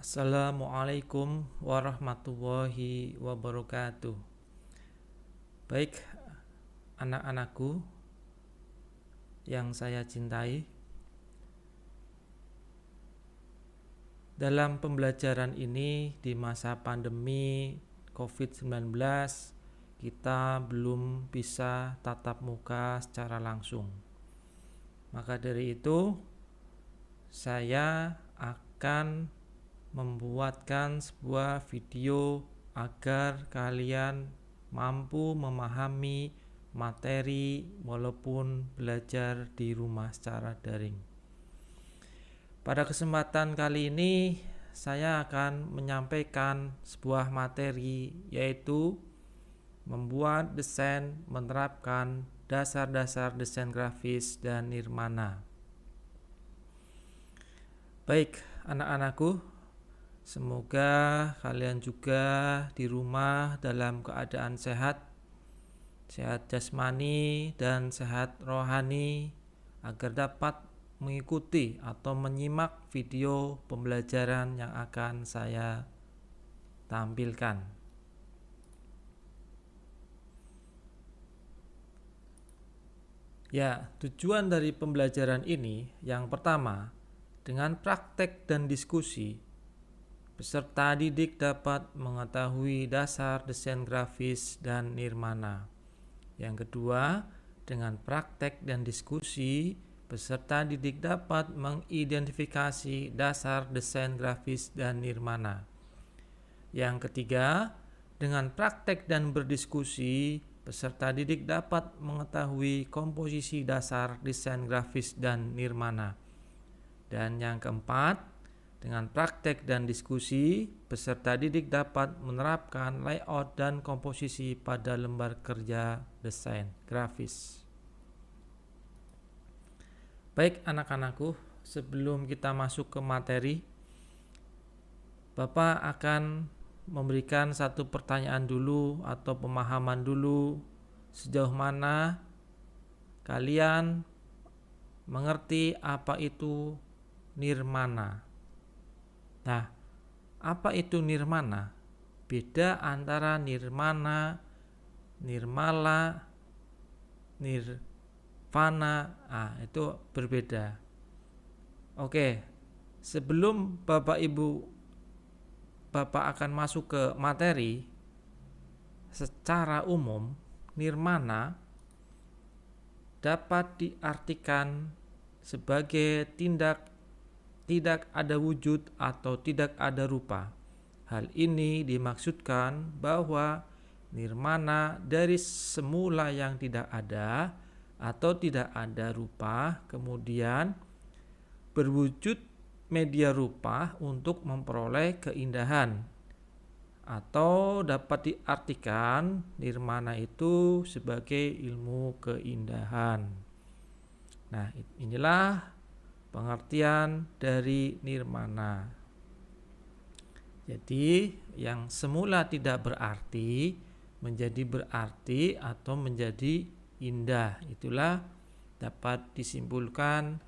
Assalamualaikum warahmatullahi wabarakatuh. Baik, anak-anakku yang saya cintai, dalam pembelajaran ini di masa pandemi COVID-19 kita belum bisa tatap muka secara langsung. Maka dari itu saya akan membuatkan sebuah video agar kalian mampu memahami materi walaupun belajar di rumah secara daring. Pada kesempatan kali ini saya akan menyampaikan sebuah materi, yaitu membuat desain menerapkan dasar-dasar desain grafis dan nirmana. Baik, anak-anakku, semoga kalian juga di rumah dalam keadaan sehat jasmani dan sehat rohani, agar dapat mengikuti atau menyimak video pembelajaran yang akan saya tampilkan. Ya, tujuan dari pembelajaran ini yang pertama, dengan praktek dan diskusi, peserta didik dapat mengetahui dasar desain grafis dan nirmana. Yang kedua, dengan praktek dan diskusi, peserta didik dapat mengidentifikasi dasar desain grafis dan nirmana. Yang ketiga, dengan praktek dan berdiskusi, peserta didik dapat mengetahui komposisi dasar desain grafis dan nirmana. Dan yang keempat, dengan praktek dan diskusi, peserta didik dapat menerapkan layout dan komposisi pada lembar kerja desain grafis. Baik anak-anakku, sebelum kita masuk ke materi, Bapak akan memberikan satu pertanyaan dulu atau pemahaman dulu, sejauh mana kalian mengerti apa itu nirmana. Nah, apa itu nirmana? Beda antara nirmana, nirmala, nirvana, itu berbeda. Oke, sebelum Bapak akan masuk ke materi, secara umum nirmana dapat diartikan sebagai tidak ada wujud atau tidak ada rupa. Hal ini dimaksudkan bahwa nirmana dari semula yang tidak ada atau tidak ada rupa, kemudian berwujud media rupa untuk memperoleh keindahan. Atau dapat diartikan nirmana itu sebagai ilmu keindahan. Nah, inilah pengertian dari nirmana. Jadi yang semula tidak berarti menjadi berarti atau menjadi indah. Itulah dapat disimpulkan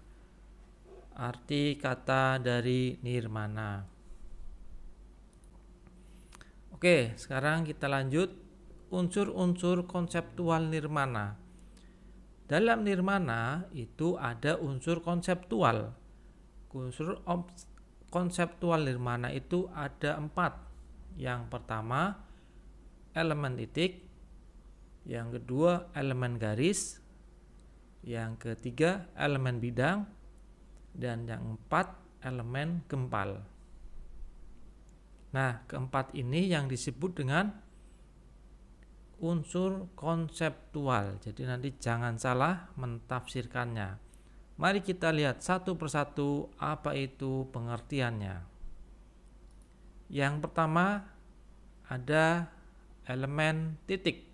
arti kata dari nirmana. Oke, sekarang kita lanjut unsur-unsur konseptual nirmana. Dalam nirmana itu ada unsur konseptual. Unsur konseptual nirmana itu ada 4. Yang pertama, elemen titik. Yang kedua, elemen garis. Yang ketiga, elemen bidang. Dan yang keempat, elemen gempal. Nah, keempat ini yang disebut dengan unsur konseptual. Jadi nanti jangan salah mentafsirkannya. Mari kita lihat satu persatu apa itu pengertiannya. Yang pertama ada elemen titik.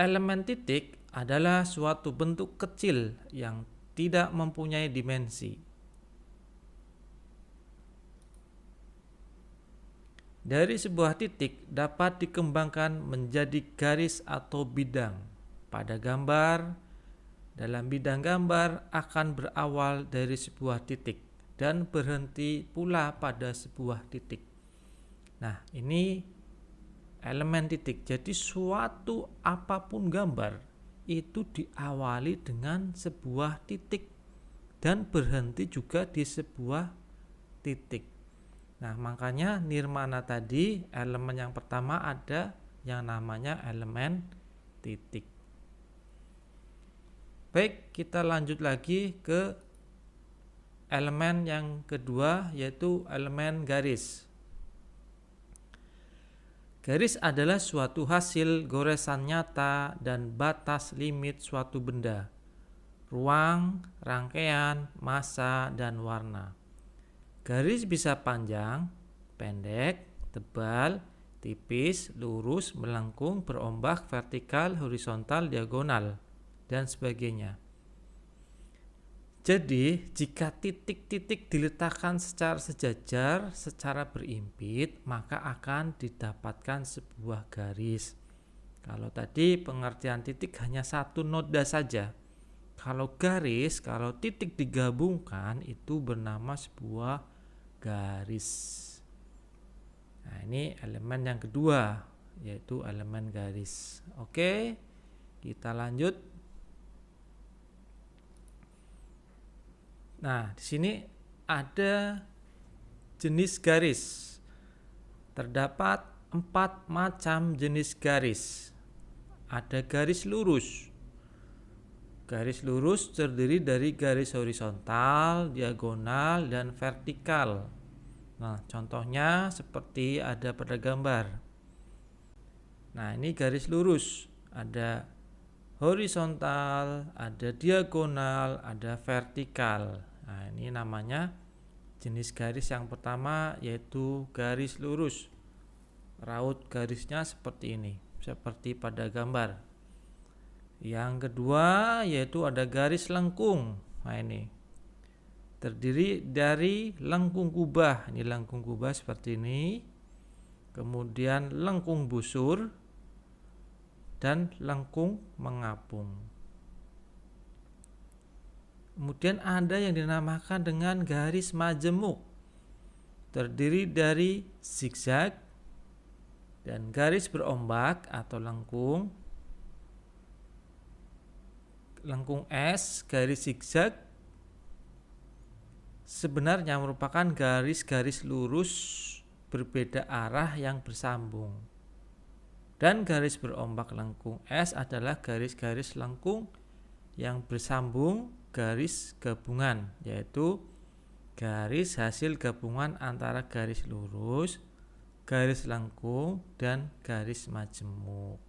Elemen titik adalah suatu bentuk kecil yang tidak mempunyai dimensi. Dari sebuah titik dapat dikembangkan menjadi garis atau bidang. Pada gambar dalam bidang gambar akan berawal dari sebuah titik dan berhenti pula pada sebuah titik. Nah, ini elemen titik. Jadi suatu apapun gambar itu diawali dengan sebuah titik dan berhenti juga di sebuah titik. Nah, makanya nirmana tadi elemen yang pertama ada yang namanya elemen titik. Baik, kita lanjut lagi ke elemen yang kedua, yaitu elemen garis. Garis adalah suatu hasil goresan nyata dan batas limit suatu benda, ruang, rangkaian, massa, dan warna. Garis bisa panjang, pendek, tebal, tipis, lurus, melengkung, berombak, vertikal, horizontal, diagonal, dan sebagainya. Jadi, jika titik-titik diletakkan secara sejajar, secara berimpit, maka akan didapatkan sebuah garis. Kalau tadi pengertian titik hanya satu noda saja. Kalau garis, kalau titik digabungkan itu bernama sebuah garis. Nah, ini elemen yang kedua, yaitu elemen garis. Oke, kita lanjut. Nah, di sini ada jenis garis. Terdapat 4 macam jenis garis. Ada garis lurus. Garis lurus terdiri dari garis horizontal, diagonal, dan vertikal. Nah, contohnya seperti ada pada gambar. Nah, ini garis lurus. Ada horizontal, ada diagonal, ada vertikal. Nah, ini namanya jenis garis yang pertama, yaitu garis lurus. Raut garisnya seperti ini, seperti pada gambar. Yang kedua yaitu ada garis lengkung. Nah, ini terdiri dari lengkung kubah. Ini lengkung kubah seperti ini. Kemudian lengkung busur dan lengkung mengapung. Kemudian ada yang dinamakan dengan garis majemuk. Terdiri dari zigzag dan garis berombak atau lengkung. Lengkung S, garis zigzag sebenarnya merupakan garis-garis lurus berbeda arah yang bersambung. Dan garis berombak lengkung S adalah garis-garis lengkung yang bersambung garis gabungan, yaitu garis hasil gabungan antara garis lurus, garis lengkung, dan garis majemuk.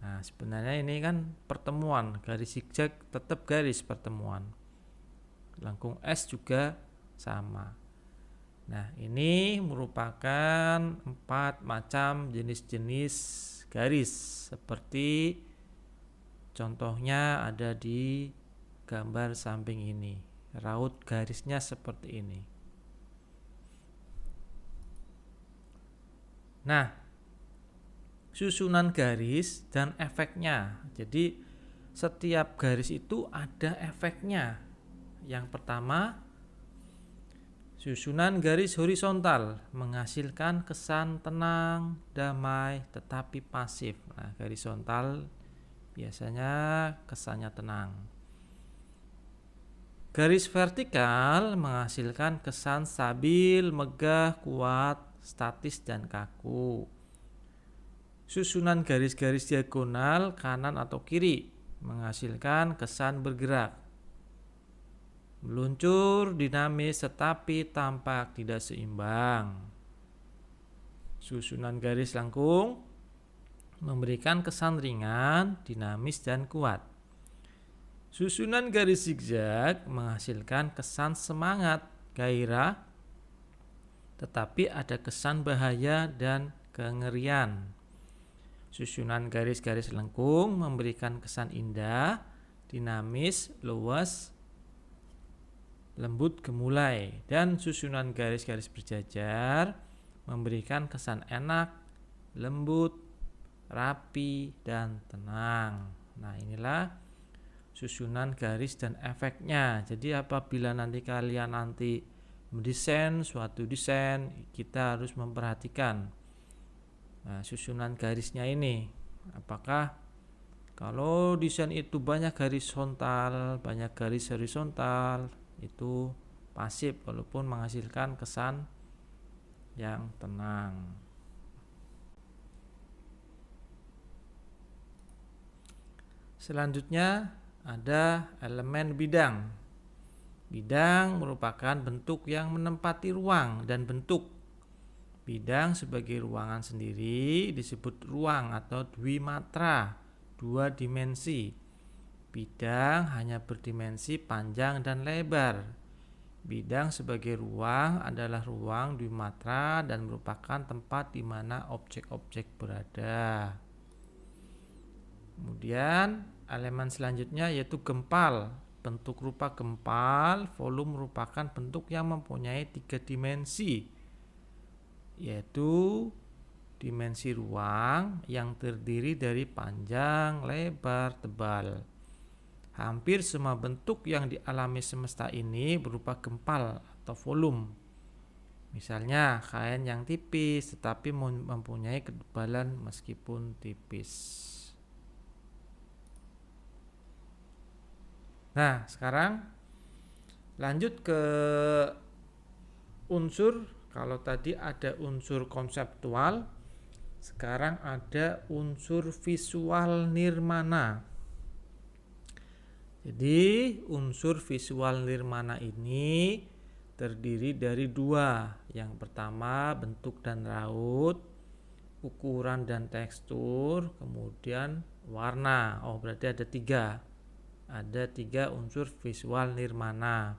Nah, sebenarnya ini kan pertemuan, garis zigzag tetap garis pertemuan. Lengkung S juga sama. Nah, ini merupakan 4 macam jenis-jenis garis seperti contohnya ada di gambar samping ini. Raut garisnya seperti ini. Nah, susunan garis dan efeknya. Jadi setiap garis itu ada efeknya. Yang pertama, susunan garis horizontal menghasilkan kesan tenang, damai, tetapi pasif. Nah, garis horizontal biasanya kesannya tenang. Garis vertikal menghasilkan kesan stabil, megah, kuat, statis, dan kaku. Susunan garis-garis diagonal kanan atau kiri menghasilkan kesan bergerak, meluncur, dinamis, tetapi tampak tidak seimbang. Susunan garis lengkung memberikan kesan ringan, dinamis, dan kuat. Susunan garis zigzag menghasilkan kesan semangat, gairah, tetapi ada kesan bahaya dan kengerian. Susunan garis-garis lengkung memberikan kesan indah, dinamis, luas, lembut, gemulai. Dan susunan garis-garis berjajar memberikan kesan enak, lembut, rapi, dan tenang. Nah, inilah susunan garis dan efeknya. Jadi apabila kalian mendesain suatu desain, kita harus memperhatikan susunan garisnya ini. Apakah kalau desain itu banyak garis horizontal, itu pasif walaupun menghasilkan kesan yang tenang. Selanjutnya ada elemen bidang. Bidang merupakan bentuk yang menempati ruang dan bentuk. Bidang sebagai ruangan sendiri disebut ruang atau dwimatra, 2 dimensi. Bidang hanya berdimensi panjang dan lebar. Bidang sebagai ruang adalah ruang dwimatra dan merupakan tempat di mana objek-objek berada. Kemudian elemen selanjutnya yaitu gempal. Bentuk rupa gempal, volume merupakan bentuk yang mempunyai 3 dimensi, yaitu dimensi ruang yang terdiri dari panjang, lebar, tebal. Hampir semua bentuk yang dialami semesta ini berupa gempal atau volume. Misalnya kain yang tipis tetapi mempunyai ketebalan meskipun tipis. Nah, sekarang lanjut ke unsur. Kalau tadi ada unsur konseptual, sekarang ada unsur visual nirmana. Jadi unsur visual nirmana ini terdiri dari 2. Yang pertama bentuk dan raut, ukuran dan tekstur, kemudian warna. Berarti ada 3. Ada 3 unsur visual nirmana.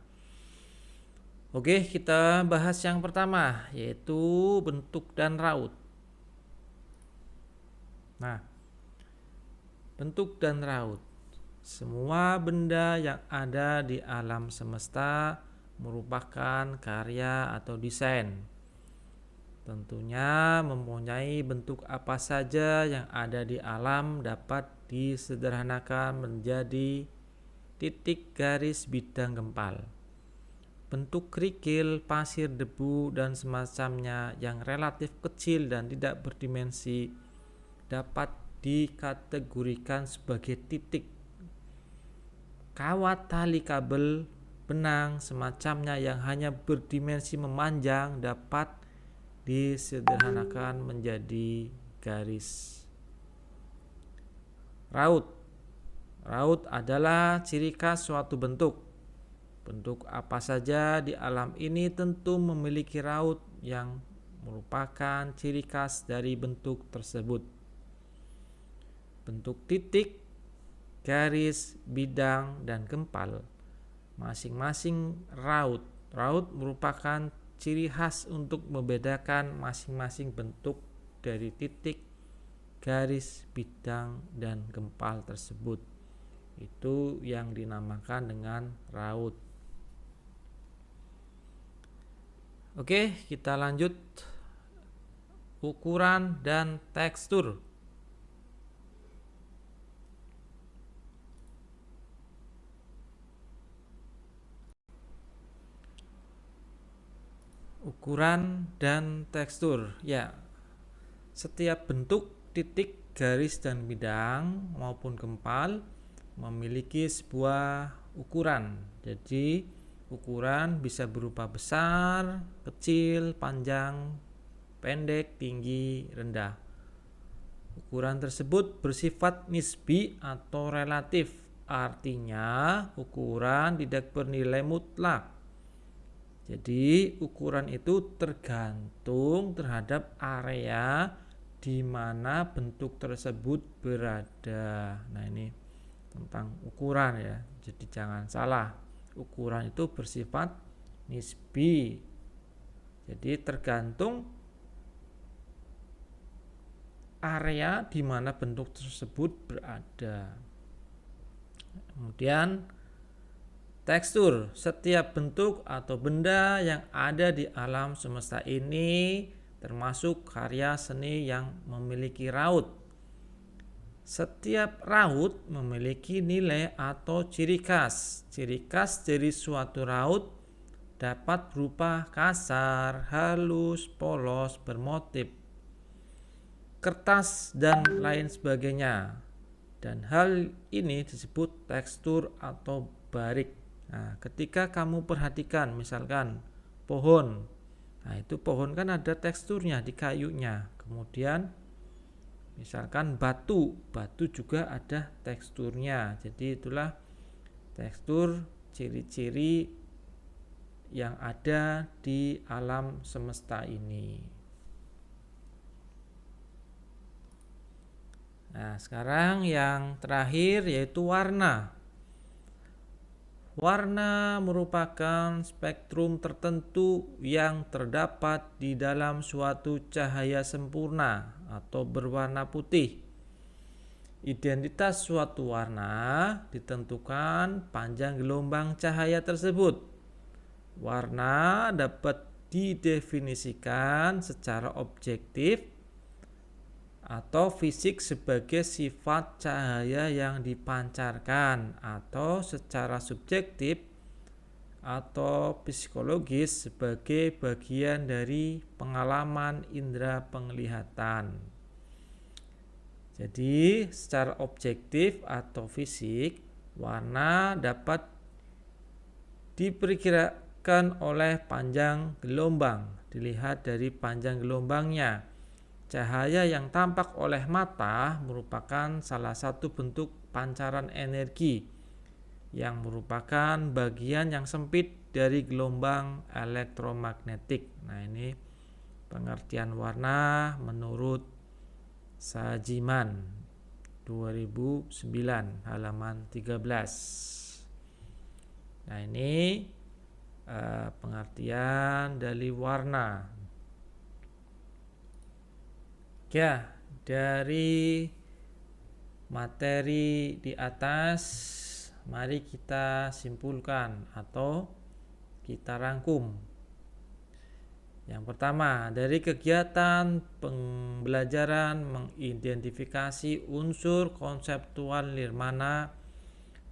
Oke, kita bahas yang pertama, yaitu bentuk dan raut. Nah, bentuk dan raut. Semua benda yang ada di alam semesta merupakan karya atau desain. Tentunya mempunyai bentuk apa saja yang ada di alam dapat disederhanakan menjadi titik, garis, bidang, gempal. Bentuk kerikil, pasir, debu, dan semacamnya yang relatif kecil dan tidak berdimensi dapat dikategorikan sebagai titik. Kawat, tali, kabel, benang, semacamnya yang hanya berdimensi memanjang dapat disederhanakan menjadi garis. Raut adalah ciri khas suatu bentuk. Bentuk apa saja di alam ini tentu memiliki raut yang merupakan ciri khas dari bentuk tersebut. Bentuk titik, garis, bidang, dan gempal masing-masing raut. Raut merupakan ciri khas untuk membedakan masing-masing bentuk dari titik, garis, bidang, dan gempal tersebut. Itu yang dinamakan dengan raut. Oke, kita lanjut. Ukuran dan tekstur. Ukuran dan tekstur. Ya, setiap bentuk, titik, garis, dan bidang maupun gempal memiliki sebuah ukuran. Jadi ukuran bisa berupa besar, kecil, panjang, pendek, tinggi, rendah. Ukuran tersebut bersifat nisbi atau relatif. Artinya ukuran tidak bernilai mutlak. Jadi ukuran itu tergantung terhadap area di mana bentuk tersebut berada. Nah, ini tentang ukuran ya. Jadi jangan salah. Ukuran itu bersifat nisbi. Jadi tergantung area di mana bentuk tersebut berada. Kemudian tekstur. Setiap bentuk atau benda yang ada di alam semesta ini termasuk karya seni yang memiliki raut. Setiap raut memiliki nilai atau ciri khas. Ciri khas dari suatu raut dapat berupa kasar, halus, polos, bermotif kertas, dan lain sebagainya. Dan hal ini disebut tekstur atau barik. Nah, ketika kamu perhatikan misalkan pohon, nah itu pohon kan ada teksturnya di kayunya. Kemudian misalkan batu juga ada teksturnya. Jadi itulah tekstur, ciri-ciri yang ada di alam semesta ini. Nah, sekarang yang terakhir yaitu warna. Warna merupakan spektrum tertentu yang terdapat di dalam suatu cahaya sempurna atau berwarna putih. Identitas suatu warna ditentukan panjang gelombang cahaya tersebut. Warna dapat didefinisikan secara objektif atau fisik sebagai sifat cahaya yang dipancarkan, atau secara subjektif atau psikologis sebagai bagian dari pengalaman indera penglihatan. Jadi secara objektif atau fisik, warna dapat diperkirakan oleh panjang gelombang. Dilihat dari panjang gelombangnya. Cahaya yang tampak oleh mata merupakan salah satu bentuk pancaran energi yang merupakan bagian yang sempit dari gelombang elektromagnetik. Nah, ini pengertian warna menurut Sajiman 2009 halaman 13. Nah, ini pengertian dari warna. Ya, dari materi di atas, mari kita simpulkan atau kita rangkum. Yang pertama, dari kegiatan pembelajaran mengidentifikasi unsur konseptual nirmana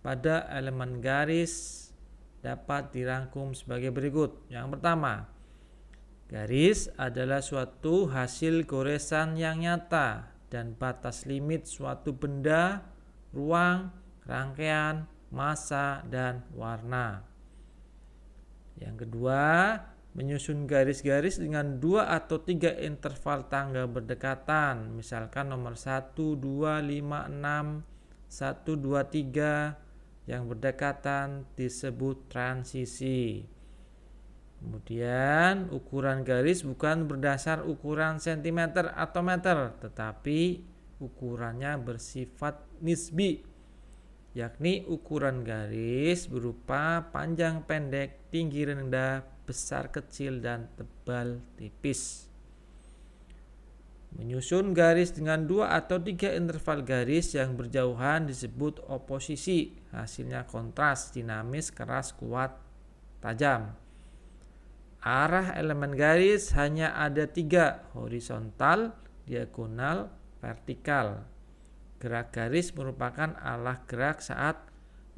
pada elemen garis dapat dirangkum sebagai berikut. Yang pertama, garis adalah suatu hasil goresan yang nyata dan batas limit suatu benda, ruang, rangkaian, massa, dan warna. Yang kedua, menyusun garis-garis dengan 2 atau 3 interval tangga berdekatan, misalkan nomor 1, 2, 5, 6, 1, 2, 3 yang berdekatan disebut transisi. Kemudian ukuran garis bukan berdasar ukuran cm atau meter, tetapi ukurannya bersifat nisbi, yakni ukuran garis berupa panjang pendek, tinggi rendah, besar kecil, dan tebal tipis. Menyusun garis dengan 2 atau 3 interval garis yang berjauhan disebut oposisi, hasilnya kontras, dinamis, keras, kuat, tajam. Arah elemen garis hanya ada 3, horizontal, diagonal, vertikal. Gerak garis merupakan arah gerak saat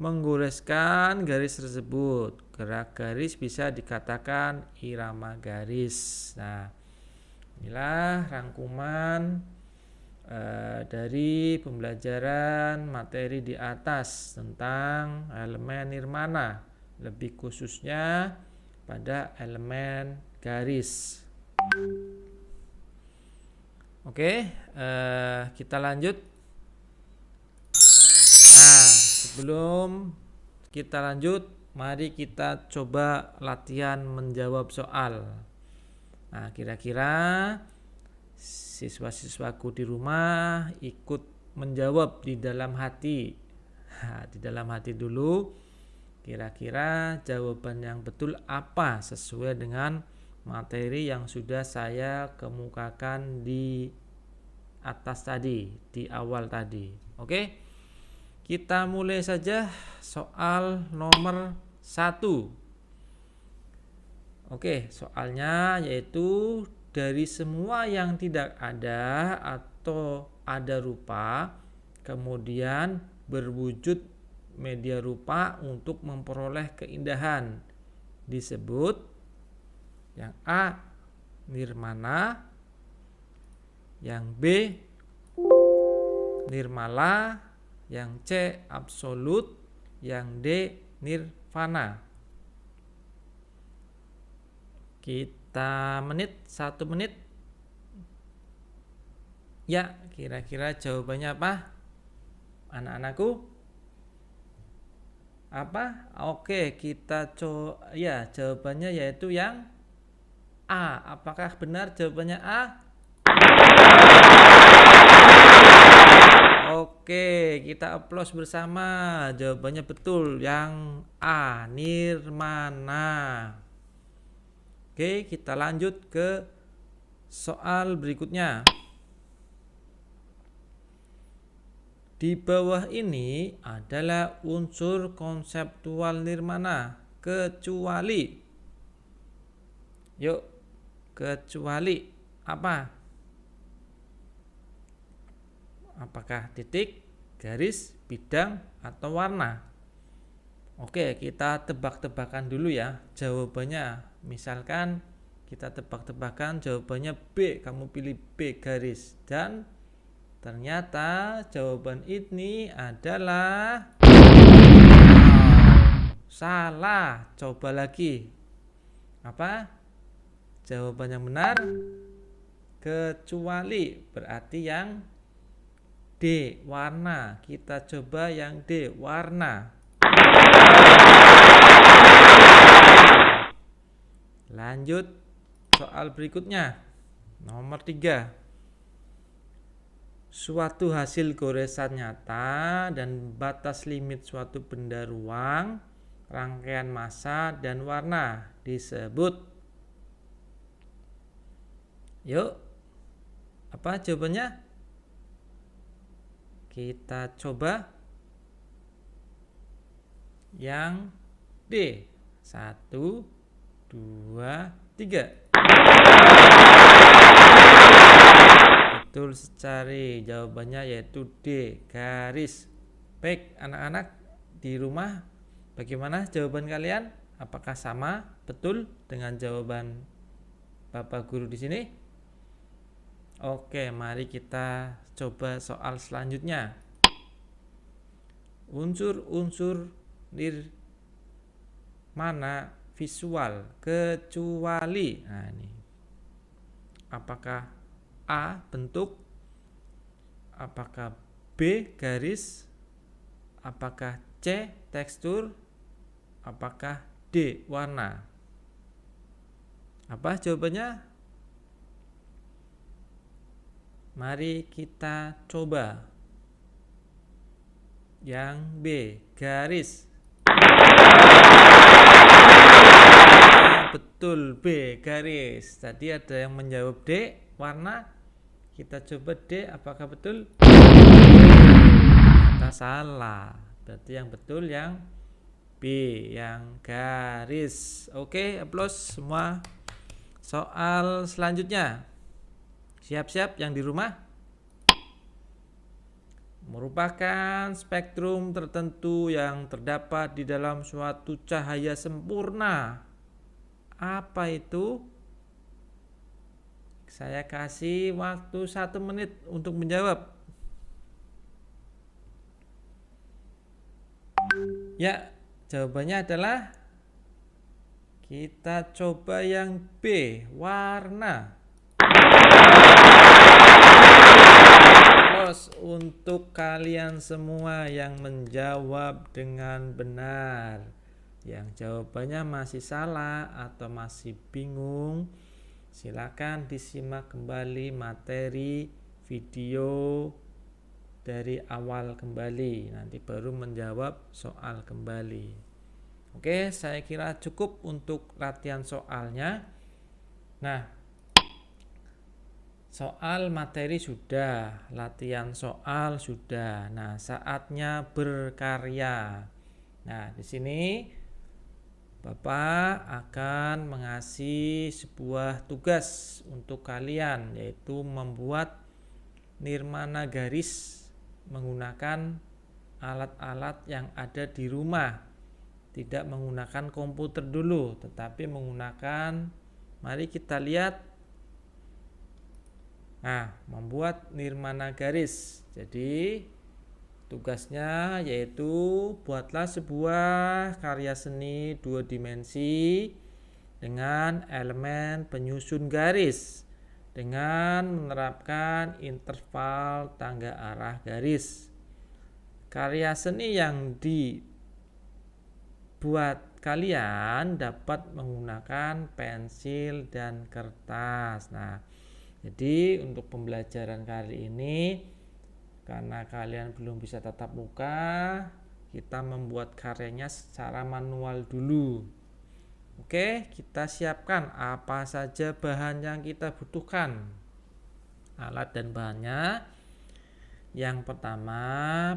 menggoreskan garis tersebut. Gerak garis bisa dikatakan irama garis. Nah, inilah rangkuman dari pembelajaran materi di atas tentang elemen nirmana, lebih khususnya pada elemen garis. Oke, kita lanjut. Nah, sebelum kita lanjut, mari kita coba latihan menjawab soal. Nah, kira-kira siswa-siswaku di rumah ikut menjawab di dalam hati. Nah, di dalam hati dulu. Kira-kira jawaban yang betul apa sesuai dengan materi yang sudah saya kemukakan di atas tadi, di awal tadi. Oke, kita mulai saja soal nomor 1. Oke, soalnya yaitu dari semua yang tidak ada atau ada rupa, kemudian berwujud media rupa untuk memperoleh keindahan, disebut yang A nirmana, yang B nirmala, yang C absolut, yang D nirvana. Kita 1 menit. Ya, kira-kira jawabannya apa? Anak-anakku? Apa? Oke, kita ya, jawabannya yaitu yang A. Apakah benar jawabannya A? Oke, kita aplaus bersama. Jawabannya betul, yang A, nirmana. Oke, kita lanjut ke soal berikutnya. Di bawah ini adalah unsur konseptual nirmana, kecuali. Yuk, kecuali apa? Apakah titik, garis, bidang, atau warna? Oke, kita tebak-tebakan dulu ya jawabannya. Misalkan kita tebak-tebakan jawabannya B, kamu pilih B garis. Dan ternyata jawaban ini adalah salah. Coba lagi. Apa? Jawaban yang benar kecuali, berarti yang D, warna. Kita coba yang D, warna. Lanjut soal berikutnya. Nomor 3. Suatu hasil goresan nyata dan batas limit suatu benda ruang, rangkaian massa dan warna disebut. Yuk, apa jawabannya? Kita coba yang D. 1, 2, 3. Betul sekali, jawabannya yaitu D, garis. Baik, anak-anak di rumah, bagaimana jawaban kalian? Apakah sama betul dengan jawaban Bapak Guru di sini? Oke, mari kita coba soal selanjutnya. Unsur-unsur nirmana visual kecuali. Nah, ini. Apakah A bentuk? Apakah B garis? Apakah C tekstur? Apakah D warna? Apa jawabannya? Mari kita coba yang B, garis. Betul, B, garis. Tadi ada yang menjawab D, warna. Kita coba D, apakah betul? Ternyata salah. Berarti yang betul yang B, yang garis. Oke, aplaus semua. Soal selanjutnya. Siap-siap yang di rumah. Merupakan spektrum tertentu yang terdapat di dalam suatu cahaya sempurna. Apa itu? Saya kasih waktu 1 menit untuk menjawab. Ya, jawabannya adalah kita coba yang B, warna. Untuk kalian semua yang menjawab dengan benar. Yang jawabannya masih salah atau masih bingung, silakan disimak kembali materi video dari awal kembali. Nanti baru menjawab soal kembali. Oke, saya kira cukup untuk latihan soalnya. Nah, soal materi sudah, latihan soal sudah. Nah, saatnya berkarya. Nah, di sini Bapak akan mengasih sebuah tugas untuk kalian, yaitu membuat nirmana garis menggunakan alat-alat yang ada di rumah, tidak menggunakan komputer dulu, tetapi menggunakan, mari kita lihat, membuat nirmana garis. Jadi tugasnya yaitu buatlah sebuah karya seni 2 dimensi dengan elemen penyusun garis dengan menerapkan interval tangga arah garis. Karya seni yang dibuat kalian dapat menggunakan pensil dan kertas. Nah, jadi untuk pembelajaran kali ini, karena kalian belum bisa tatap muka, kita membuat karyanya secara manual dulu. Oke, kita siapkan apa saja bahan yang kita butuhkan. Alat dan bahannya, yang pertama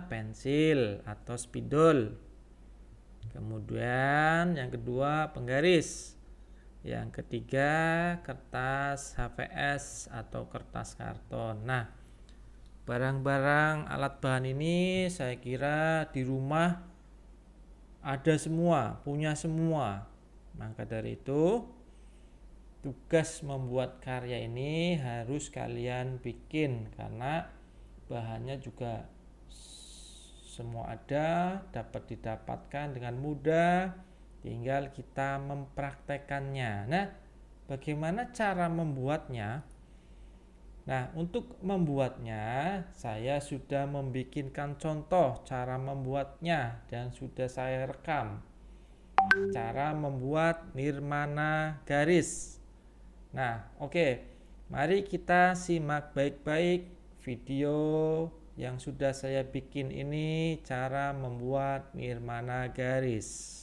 pensil atau spidol, kemudian yang kedua penggaris, yang ketiga kertas HVS atau kertas karton. Nah, barang-barang alat bahan ini saya kira di rumah ada semua, punya semua. Maka dari itu, tugas membuat karya ini harus kalian bikin, karena bahannya juga semua ada, dapat didapatkan dengan mudah, tinggal kita mempraktekannya. Nah, bagaimana cara membuatnya? Nah, untuk membuatnya saya sudah membikinkan contoh cara membuatnya dan sudah saya rekam cara membuat nirmana garis. Nah, oke. Mari kita simak baik-baik video yang sudah saya bikin ini, cara membuat nirmana garis.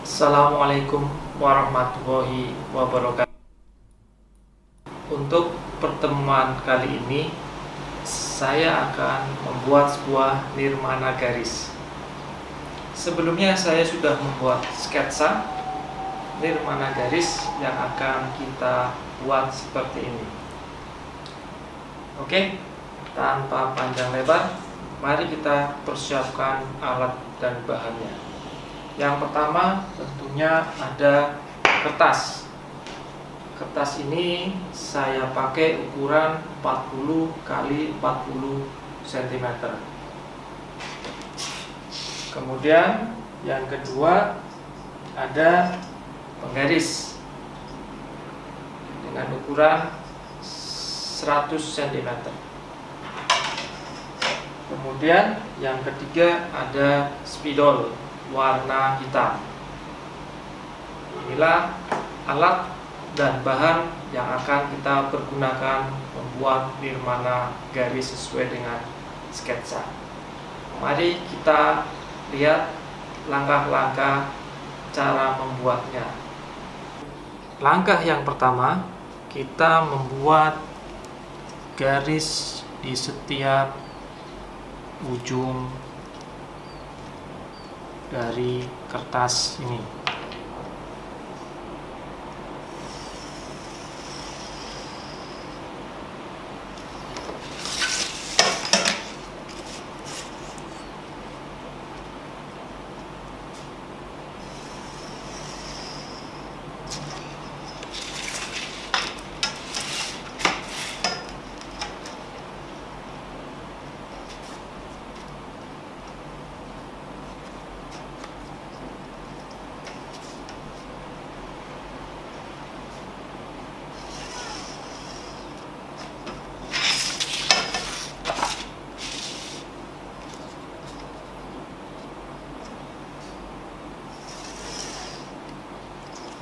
Assalamualaikum warahmatullahi wabarakatuh. Untuk pertemuan kali ini, saya akan membuat sebuah nirmana garis. Sebelumnya saya sudah membuat sketsa nirmana garis yang akan kita buat seperti ini. Oke, tanpa panjang lebar, mari kita persiapkan alat dan bahannya. Yang pertama tentunya ada kertas. Kertas ini saya pakai ukuran 40 x 40 cm. Kemudian yang kedua ada penggaris dengan ukuran 100 cm. Kemudian yang ketiga ada spidol warna hitam. Inilah alat dan bahan yang akan kita pergunakan membuat nirmana garis sesuai dengan sketsa. Mari kita lihat langkah-langkah cara membuatnya. Langkah yang pertama, kita membuat garis di setiap ujung dari kertas ini.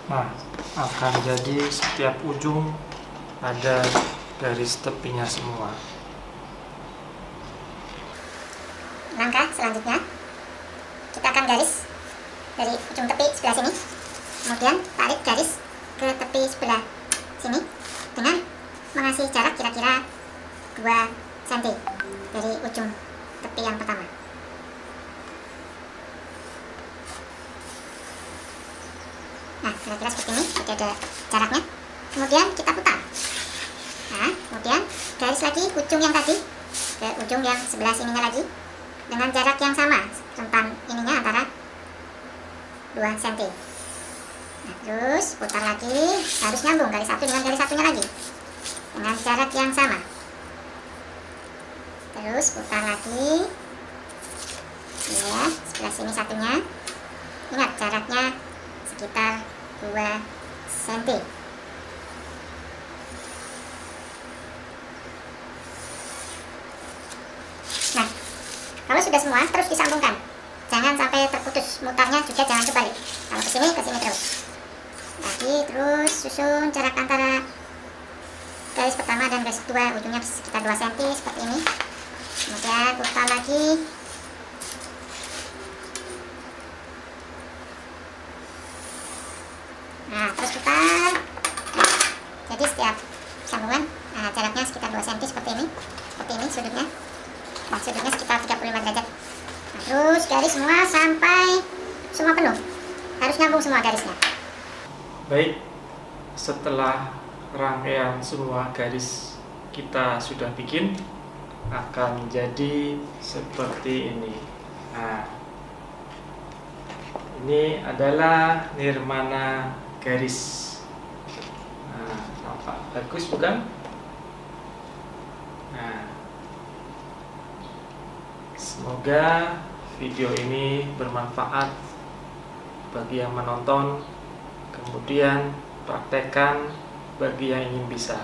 Nah, akan jadi setiap ujung ada garis tepinya semua. Langkah selanjutnya, kita akan garis dari ujung tepi sebelah sini, kemudian tarik garis ke tepi sebelah sini dengan mengasih jarak kira-kira 2 cm dari ujung tepi yang pertama. Nah, kira-kira seperti ini, jadi ada jaraknya. Kemudian kita putar. Nah, kemudian garis lagi ujung yang tadi ke ujung yang sebelah sininya lagi dengan jarak yang sama, rentan ininya antara 2 cm. Nah, terus putar lagi, harus nyambung garis satu dengan garis satunya lagi dengan jarak yang sama. Terus putar lagi, ya, sebelah sini satunya. Ingat jaraknya sekitar 2 cm. Nah, kalau sudah semua terus disambungkan, jangan sampai terputus, mutarnya juga jangan kebalik. Kalau ke sini terus. Lagi terus susun jarak antara garis pertama dan garis kedua, ujungnya sekitar 2 cm seperti ini. Kemudian putar lagi. Nah, terus putar. Nah, jadi setiap sambungan jaraknya sekitar 2 cm seperti ini. Seperti ini sudutnya. Nah, sudutnya sekitar 35 derajat. Nah, terus garis semua sampai semua penuh. Harus nyambung semua garisnya. Baik, setelah rangkaian semua garis kita sudah bikin, akan menjadi seperti ini. Nah, ini adalah nirmana garis. Nah, nampak bagus bukan? Nah, semoga video ini bermanfaat bagi yang menonton, kemudian praktekkan bagi yang ingin bisa.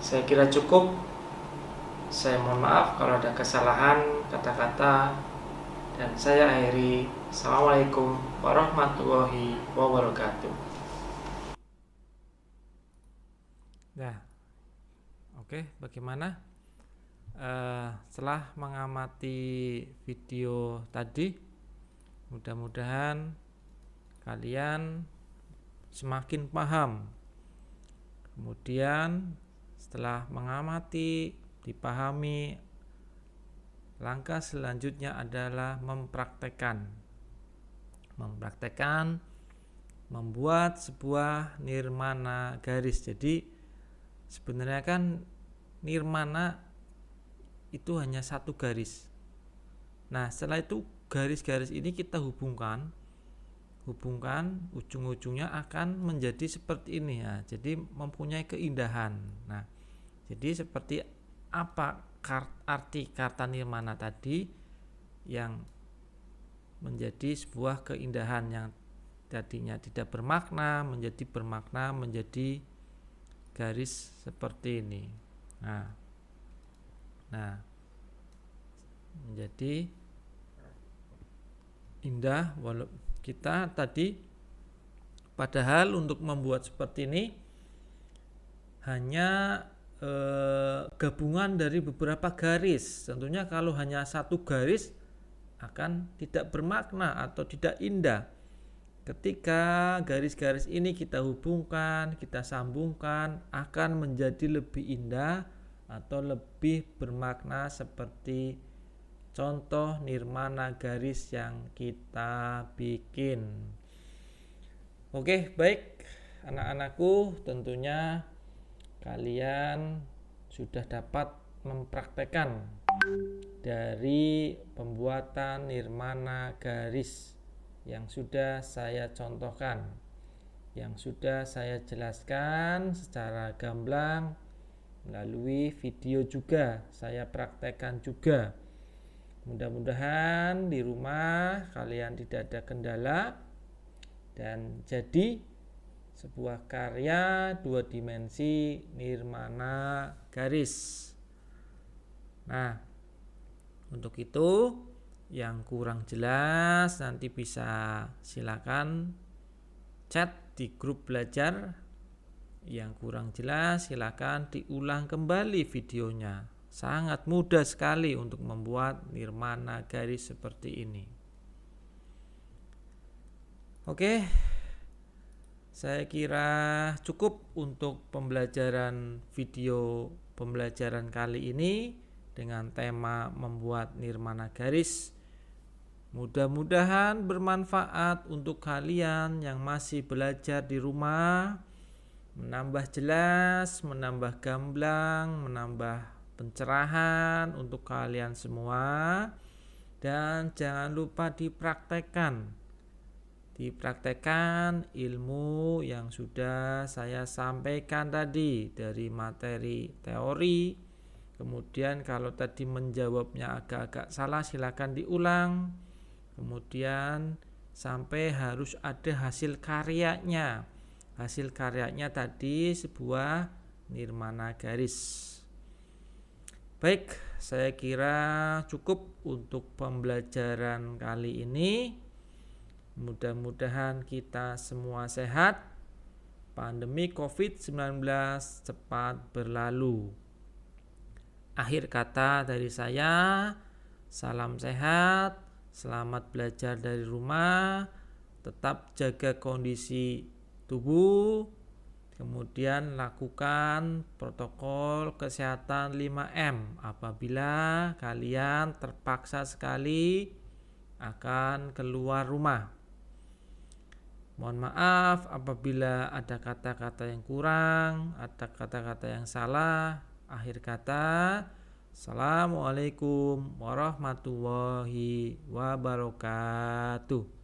Saya kira cukup. Saya mohon maaf kalau ada kesalahan kata-kata, dan saya akhiri. Assalamualaikum warahmatullahi wabarakatuh. Nah, oke, bagaimana? Setelah mengamati video tadi, mudah-mudahan kalian semakin paham. Kemudian setelah mengamati, dipahami, langkah selanjutnya adalah mempraktekkan, membuat sebuah nirmana garis. Jadi sebenarnya kan nirmana itu hanya satu garis. Nah, setelah itu garis-garis ini kita hubungkan, ujung-ujungnya akan menjadi seperti ini ya. Jadi mempunyai keindahan. Nah, jadi seperti apa arti kata nirmana tadi, yang menjadi sebuah keindahan yang tadinya tidak bermakna menjadi bermakna, menjadi garis seperti ini. Nah, menjadi indah. Walau kita tadi padahal untuk membuat seperti ini hanya gabungan dari beberapa garis. Tentunya kalau hanya satu garis akan tidak bermakna atau tidak indah. Ketika garis-garis ini kita hubungkan, kita sambungkan, akan menjadi lebih indah atau lebih bermakna seperti contoh nirmana garis yang kita bikin. Oke, baik anak-anakku, tentunya kalian sudah dapat mempraktekkan dari pembuatan nirmana garis yang sudah saya contohkan, yang sudah saya jelaskan secara gamblang melalui video juga, saya praktekkan juga. Mudah-mudahan di rumah kalian tidak ada kendala dan jadi sebuah karya 2 dimensi nirmana garis. Nah, untuk itu yang kurang jelas nanti bisa silakan chat di grup belajar. Yang kurang jelas silakan diulang kembali videonya. Sangat mudah sekali untuk membuat nirmana garis seperti ini. Oke, saya kira cukup untuk pembelajaran video pembelajaran kali ini dengan tema membuat nirmana garis. Mudah-mudahan bermanfaat untuk kalian yang masih belajar di rumah, menambah jelas, menambah gamblang, menambah pencerahan untuk kalian semua. Dan jangan lupa dipraktekkan ilmu yang sudah saya sampaikan tadi dari materi teori. Kemudian kalau tadi menjawabnya agak-agak salah, silakan diulang. Kemudian sampai harus ada hasil karyanya. Hasil karyanya tadi sebuah nirmana garis. Baik, saya kira cukup untuk pembelajaran kali ini. Mudah-mudahan kita semua sehat. Pandemi COVID-19 cepat berlalu. Akhir kata dari saya, salam sehat, selamat belajar dari rumah, tetap jaga kondisi tubuh, kemudian lakukan protokol kesehatan 5M apabila kalian terpaksa sekali akan keluar rumah. Mohon maaf apabila ada kata-kata yang kurang, ada kata-kata yang salah. Akhir kata, Assalamualaikum warahmatullahi wabarakatuh.